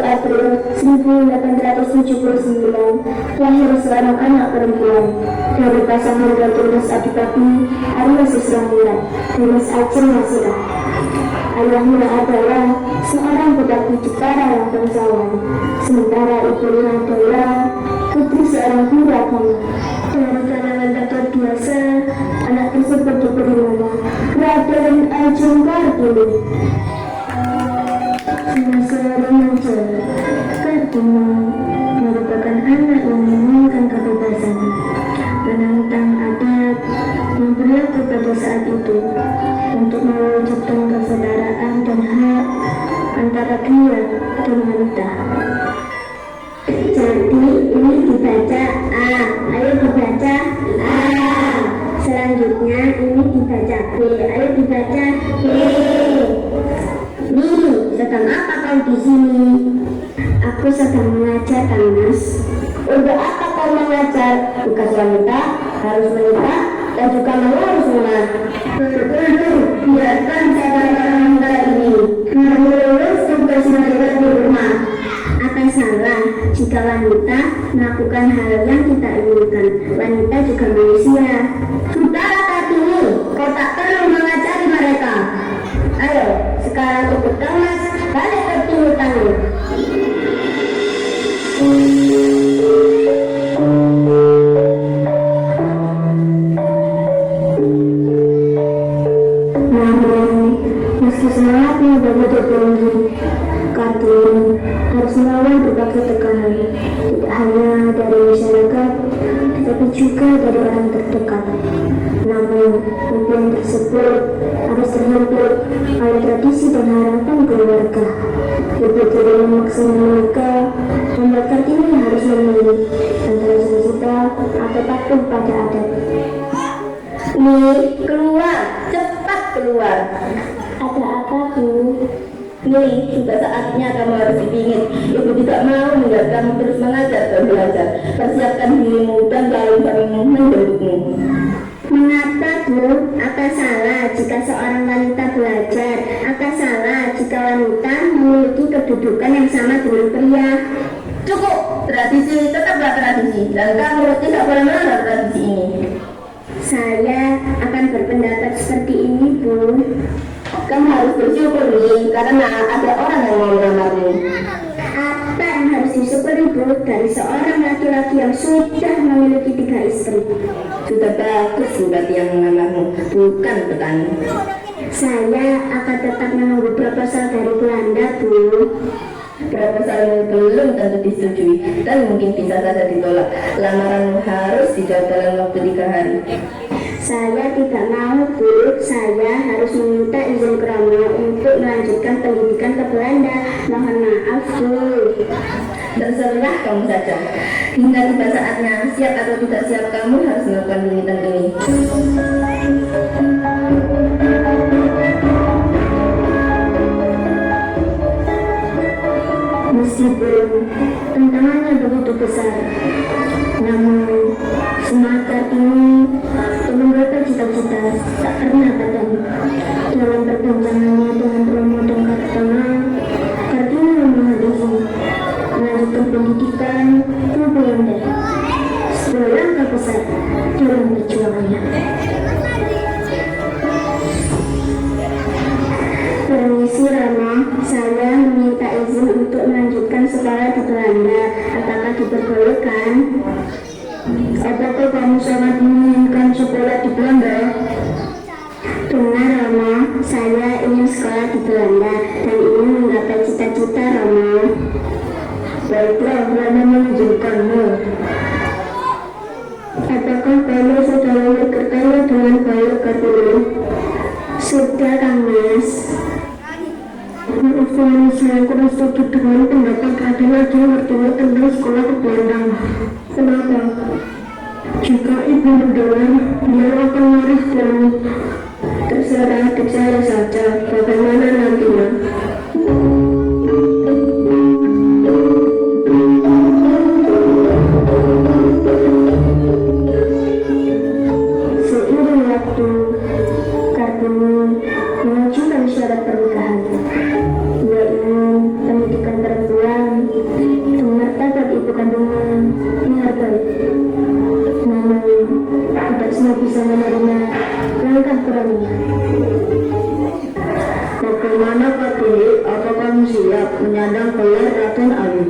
April 1879 lahir seorang anak perempuan dari pasangan Ratu Adipati alias Islamiyah Dimas Aceh Nasirah. Ayahnya adalah seorang petani Jepara yang bangsawan, sementara ibunya adalah putri seorang Huragama. Dari kalangan rakyat biasa, anak tersebut diberi nama Raden Ajeng Kartini. Semasa remaja, Kartini merupakan anak yang menginginkan kebebasan, menentang adat yang berlaku pada saat itu untuk mewujudkan kesetaraan dan hak antara pria dan wanita. Jadi ini dibaca A, ayo dibaca A. Selanjutnya ini dibaca B, ayo dibaca B. Nih, sedang apa kau di sini? Aku sedang mengajar, Kang Mas. Untuk apa kau mengajar? Tugas wanita harus menikah dan juga mengurus rumah. Biarkan wanita ini mengurus tugas mereka di rumah. Apa salah jika wanita melakukan hal yang kita inginkan? Wanita juga manusia. Sudahlah Kartini, kau tak perlu mengajari mereka. Ayo, sekarang ikut Kang Mas balik ke pinutanmu. Meski semangatnya begitu tinggi, Kartini harus melawan berbagai tekanan, tidak hanya dari masyarakat, tetapi juga dari orang terdekat. Namun, impian tersebut harus terhimpit oleh tradisi dan harapan keluarga. Ibu tiri memaksa menikah, membuat Kartini harus memilih antara cita-cita atau patuh pada adat. Nih, keluar, cepat keluar. Ada apa, Bu? Nih, sudah saatnya kamu harus dipingit. Ibu tidak mau melihat kamu terus mengajar dan belajar. Persiapkan dirimu dan lalu kami menjemputmu. Mengapa, Bu? Apa salah jika seorang wanita belajar? Apa salah jika wanita memiliki kedudukan yang sama dengan pria? Cukup, tradisi tetaplah tradisi dan kamu tidak boleh melanggar tradisi ini. Saya akan berpendapat seperti ini, Bu. Kamu harus bersyukur nih, karena ada orang yang mau melamarmu. Apa yang harus disyukuri, Bu, dari seorang laki-laki yang sudah memiliki 3 istri? Sudah bagus berarti yang melamarmu, bukan petani. Saya akan tetap menunggu proposal dari Belanda, Bu. Proposalmu belum tentu disetujui dan mungkin bisa saja ditolak. Lamaranmu harus dijawab dalam waktu 3 hari. Saya tidak mau, Bu. Saya harus meminta izin Kromo untuk melanjutkan pendidikan ke Belanda. Mohon maaf, Bu. Terserah kamu saja. Hingga tiba saatnya, siap atau tidak siap, kamu harus melakukan pendidikan ini. Meskipun tantangannya begitu besar, namun semangat Kartini untuk menggapai cita-cita tak pernah padam. Dalam perbincangannya dengan Romo dan Kartana, Kartini memohon izin melanjutkan pendidikan ke Belanda. Sebuah langkah besar dalam perjuangannya. Permisi Rama, saya meminta izin untuk melanjutkan sekolah di Belanda. Apakah diperbolehkan? Apakah kamu sangat menginginkan sekolah di Belanda? Benar Rama, saya ingin sekolah di Belanda dan ingin menggapai cita-cita Rama. Baiklah, Rama mengizinkanmu. Apakah kamu sudah memikirkannya dengan baik, Kartini? Sudah, Kang Mas. Maaf, saya kurang setuju dengan pendapat Raden Ajeng Kartini tentang sekolah di Belanda. Kenapa? Jika ibu mendengar, dia akan marah dan Terserah adik saya saja, bagaimana nantinya. Seiring waktu, Kartini Rani. Bagaimana Kartini? Apa kamu siap menyandang gelar Raden Ayu?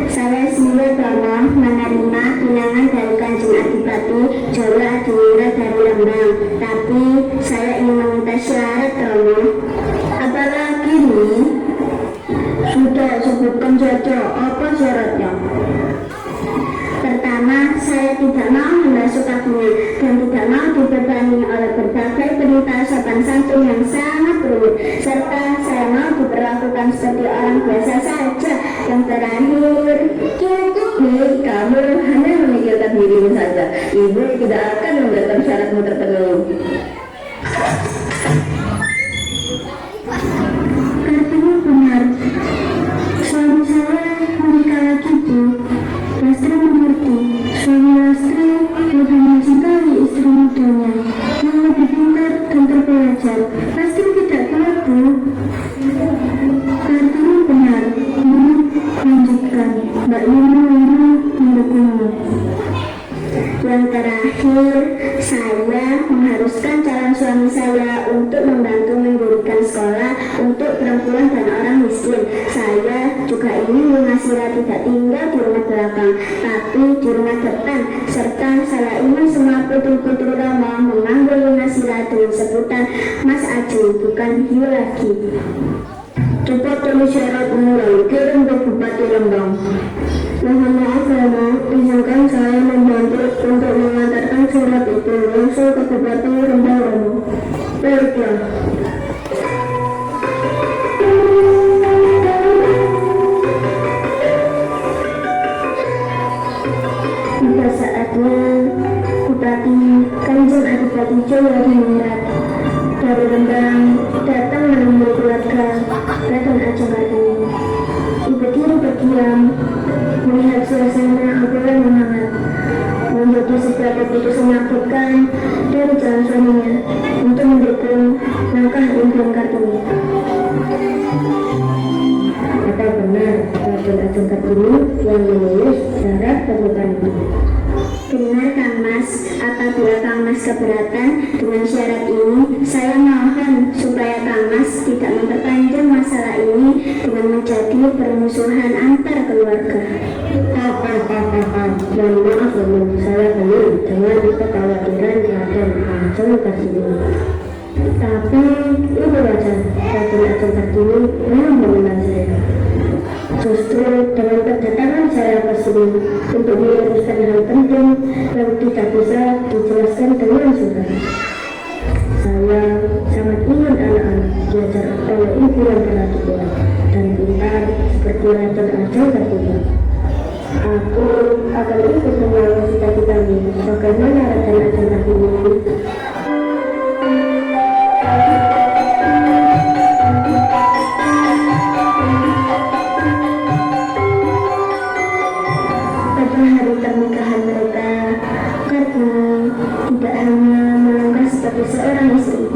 Saya siap bahwa menerima pinangan dari Kanjeng Adipati Jawa Adiwira dari Rembang. Tapi saya ingin meminta syarat, Romo. Apalagi nih? Sudah, sebutkan saja apa syaratnya. Pertama, saya tidak mau membasuh kakinya dan tidak mau dibebani oleh berbagai perintah sopan santun yang sangat rumit, serta saya mau diperlakukan seperti orang biasa saja. Yang terakhir, Cukup nih, kamu hanya memikirkan dirimu saja. Ibu tidak akan membiarkan syaratmu terpenuhi. Kartini benar. Suami saya menikah lagi, Bu. Lastri mengerti. Suami Lastri lebih mencintai istri mudanya yang lebih pintar dan terpelajar. Lastri tidak kuat, Bu. Kartini benar. Lanjutkan. Mbak Yuni mendukungmu. Yang terakhir, saya mengharuskan calon suami saya untuk membantu mendirikan sekolah untuk perempuan dan orang miskin. Saya juga ingin Lunasira tidak tinggal di rumah belakang, tapi di rumah depan. Serta saya ingin semua putri-putri Romo memanggil Lunasira dengan sebutan Mas Aju, bukan Hiu lagi. Cepat tulis syaratmu lalu kirim ke Bupati Rembang. Mohon maaf, Romo, izinkan saya membantu untuk mengantarkan surat itu langsung ke Bupati Rembang, Romo. Baiklah. Tiba saatnya Bupati Kanjeng Adipati Jawa Adiwira dari Rembang datang menemui keluarga Raden Ajeng Kartini. Ibu tiri berdiam melihat suasana obrolan yang hangat, menjadi sebuah keputusan menakutkan dari calon suaminya untuk mendukung langkah impian Kartini. Apa benar Raden Ajeng Kartini yang menulis syarat pernikahan itu? Benar, Kang Mas. Apabila Kang Mas keberatan dengan syarat ini, saya mohon supaya Kang Mas tidak memperpanjang masalah ini dengan menjadi permusuhan antar keluarga. Mohon maaf, Romo, saya belum dengan kekhawatiran Raden Ajeng Kartini. Tapi itu wajar, Raden Ajeng Kartini memang mengenal saya. Justru dengan kedatangan saya ke sini untuk meluruskan hal penting yang tidak bisa dijelaskan dengan surat. Saya sangat ingin anak-anak diajar oleh ibu yang terlatih kuat dan pintar seperti Raden Ajeng Kartini. Aku akan ikut mengawal cita-citamu bagaimana Raden Ajeng Kartini. Pada hari pernikahan mereka, Kartini tidak hanya melangkah sebagai seorang istri,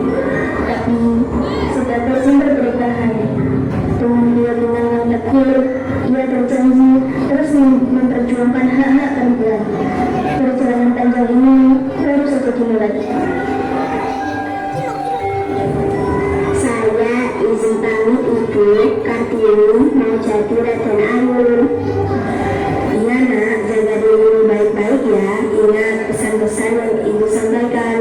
tapi sebagai sumber beritahan. Dengan keyakinan yang teguh, dia berjanji terus memperjuangkan hak-hak perempuan. Perjalanan panjang ini baru saja dimulai. Saya izin pamit, Ibu. Kartini mau jadi Raden Ayu. Iya, Nak, jaga dirimu baik-baik ya. Ingat pesan-pesan yang Ibu sampaikan.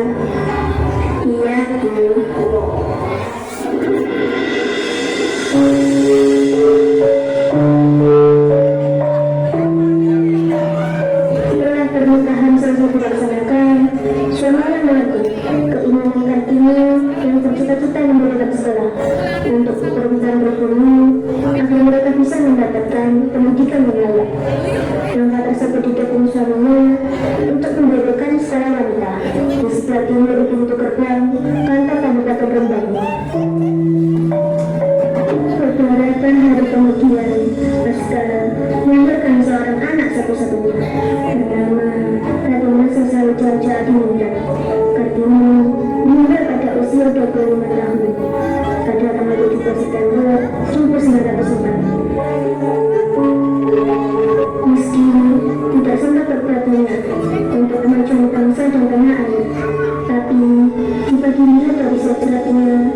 Iya, Bu. Setelah pernikahan selesai dilaksanakan, suaminya mengaku keinginan Kartini yang bercita-cita mendirikan sekolah untuk perempuan-perempuan agar mereka bisa mendapatkan pendidikan yang layak. Langkah tersebut didukung suaminya untuk mendirikan sekolah wanita di sebelah timur pintu gerbang kantor Kabupaten Rembang. Beberapa hari kemudian, Aska melahirkan seorang anak satu-satunya bernama Raden Sesal Jaja Adinda. Kartini meninggal pada usia 25 tahun pada tanggal 17 September 1904. Meski tidak sempat berbuat banyak untuk kemajuan bangsa dan tanah air, tapi di pagi semuanya.